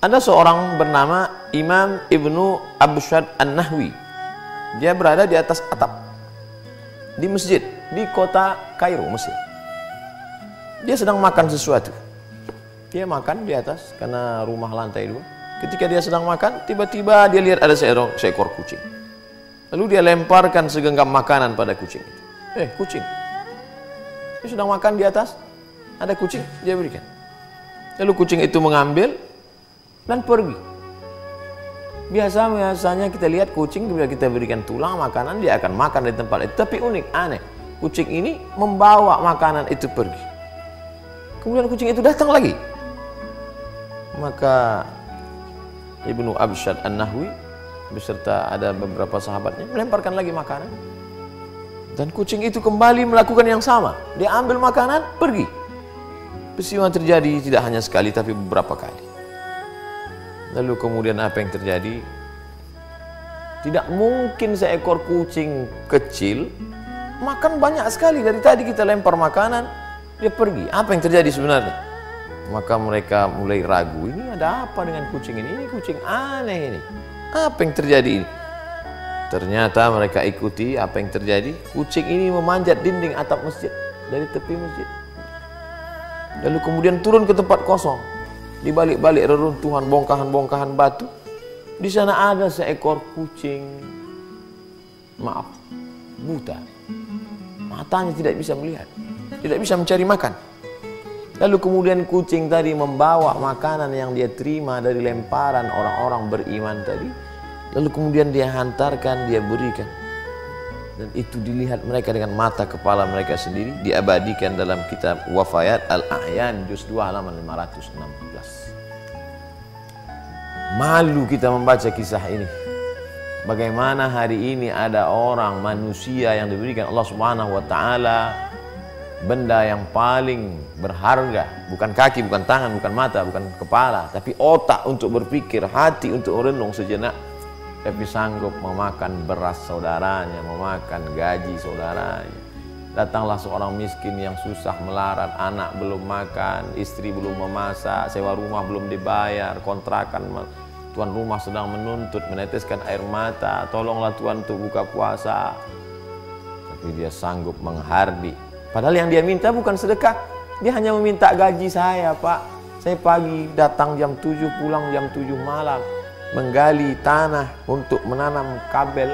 Ada seorang bernama Imam Ibnu Abshad An-Nahwi. Dia berada di atas atap di masjid di kota Kairo, Mesir. Dia sedang makan sesuatu. Dia makan di atas karena rumah lantai 2. Ketika dia sedang makan, tiba-tiba dia lihat ada seekor kucing. Lalu dia lemparkan segenggam makanan pada kucing itu. Kucing. Dia sedang makan di atas, ada kucing, dia berikan. Lalu kucing itu mengambil dan pergi. Biasanya kita lihat kucing, bila kita berikan tulang makanan, dia akan makan di tempat itu. Tapi unik, aneh, kucing ini membawa makanan itu pergi. Kemudian kucing itu datang lagi. Maka Ibnu Abshad An-Nahwi beserta ada beberapa sahabatnya melemparkan lagi makanan. Dan kucing itu kembali melakukan yang sama. Dia ambil makanan, pergi. Peristiwa terjadi tidak hanya sekali tapi beberapa kali. Lalu kemudian apa yang terjadi? Tidak mungkin seekor kucing kecil makan banyak sekali. Dari tadi kita lempar makanan, dia pergi. Apa yang terjadi sebenarnya? Maka mereka mulai ragu, ini ada apa dengan kucing ini? Ini kucing aneh ini. Apa yang terjadi ini? Ternyata mereka ikuti apa yang terjadi. Kucing ini memanjat dinding atap masjid, dari tepi masjid. Lalu kemudian turun ke tempat kosong. Di balik-balik reruntuhan bongkahan-bongkahan batu, di sana ada seekor kucing, maaf, buta. Matanya tidak bisa melihat, tidak bisa mencari makan. Lalu kemudian kucing tadi membawa makanan yang dia terima dari lemparan orang-orang beriman tadi. Lalu kemudian dia hantarkan, dia berikan. Dan itu dilihat mereka dengan mata kepala mereka sendiri, diabadikan dalam kitab Wafayat Al-A'yan juz 2 halaman 516. Malu kita membaca kisah ini. Bagaimana hari ini ada orang manusia yang diberikan Allah Subhanahu wa taala benda yang paling berharga, bukan kaki, bukan tangan, bukan mata, bukan kepala, tapi otak untuk berpikir, hati untuk merenung sejenak. Tapi sanggup memakan beras saudaranya, memakan gaji saudaranya. Datanglah seorang miskin yang susah melarat, anak belum makan, istri belum memasak, sewa rumah belum dibayar, kontrakan tuan rumah sedang menuntut, meneteskan air mata, tolonglah Tuhan untuk buka puasa. Tapi dia sanggup menghardik. Padahal yang dia minta bukan sedekah, dia hanya meminta gaji saya, Pak. Saya pagi datang jam 7, pulang jam 7 malam. Menggali tanah untuk menanam kabel,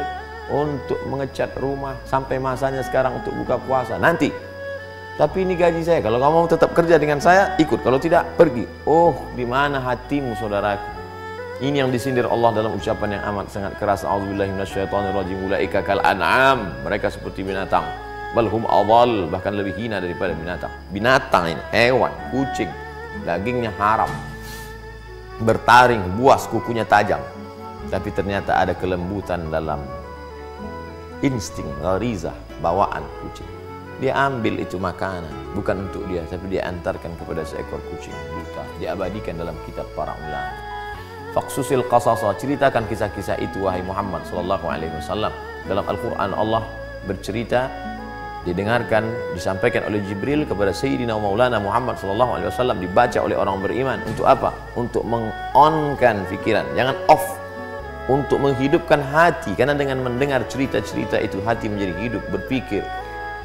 untuk mengecat rumah, sampai masanya sekarang untuk buka puasa nanti. Tapi ini gaji saya, kalau kamu mau tetap kerja dengan saya, ikut, kalau tidak, pergi. Oh, di mana hatimu saudaraku? Ini yang disindir Allah dalam ucapan yang amat sangat keras. A'udzubillahi minasyaitonirrajim. Ulaika kal an'am, mereka seperti binatang. Balhum adall, bahkan lebih hina daripada binatang. Binatang ini, hewan, kucing, dagingnya haram, bertaring, buas, kukunya tajam, tapi ternyata ada kelembutan dalam insting, gharizah, bawaan kucing. Dia ambil itu makanan, bukan untuk dia, tapi dia antarkan kepada seekor kucing buta. Diabadikan dalam kitab para ulama. Faqsusil qasasa, ceritakan kisah-kisah itu wahai Muhammad sallallahu alaihi wasallam. Dalam Al-Qur'an Allah bercerita, didengarkan, disampaikan oleh Jibril kepada Sayyidina Maulana Muhammad sallallahu alaihi wasallam, dibaca oleh orang beriman. Untuk apa? Untuk meng-on-kan pikiran, jangan off. Untuk menghidupkan hati, karena dengan mendengar cerita-cerita itu hati menjadi hidup, berpikir.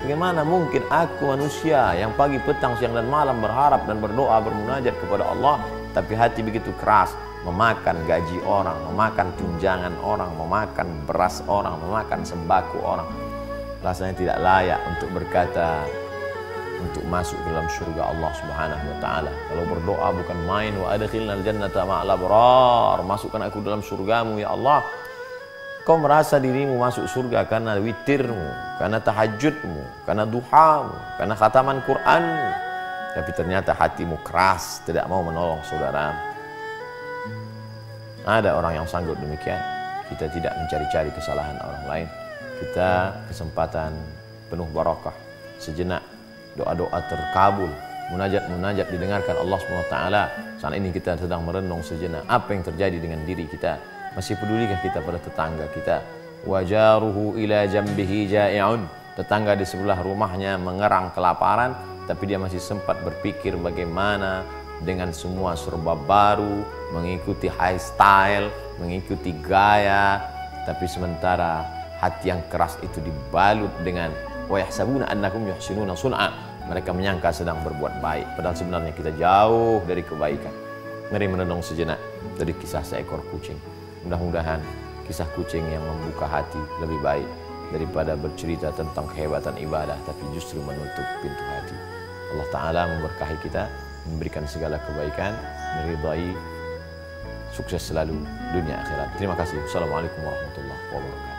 Bagaimana mungkin aku manusia yang pagi, petang, siang dan malam berharap dan berdoa, bermunajat kepada Allah, tapi hati begitu keras, memakan gaji orang, memakan tunjangan orang, memakan beras orang, memakan sembako orang. Rasanya tidak layak untuk berkata, untuk masuk ke dalam surga Allah Subhanahu wa taala. Kalau berdoa bukan main, wa adkhilnal jannata ma'al abrar, masukkan aku dalam surgamu ya Allah. Kau merasa dirimu masuk surga karena witirmu, karena tahajudmu, karena duhamu, karena khataman Qur'anmu, tapi ternyata hatimu keras, tidak mau menolong saudaramu. Ada orang yang sanggup demikian. Kita tidak mencari-cari kesalahan orang lain. Kita kesempatan penuh barakah, sejenak doa-doa terkabul, munajat-munajat didengarkan Allah SWT. Saat ini kita sedang merenung sejenak, apa yang terjadi dengan diri kita? Masih pedulikah kita pada tetangga kita? Wajaruhu ila jambihi ja'i'un, tetangga di sebelah rumahnya mengerang kelaparan, tapi dia masih sempat berpikir bagaimana dengan semua serba baru, mengikuti high style, mengikuti gaya, tapi sementara hati yang keras itu dibalut dengan wa yahsabuna annakum yuhsinuna sun'a. Mereka menyangka sedang berbuat baik, padahal sebenarnya kita jauh dari kebaikan. Mari menenung sejenak dari kisah seekor kucing. Mudah-mudahan kisah kucing yang membuka hati lebih baik daripada bercerita tentang kehebatan ibadah tapi justru menutup pintu hati. Allah Ta'ala memberkahi kita, memberikan segala kebaikan, meridai, sukses selalu dunia akhirat. Terima kasih. Assalamualaikum warahmatullahi wabarakatuh.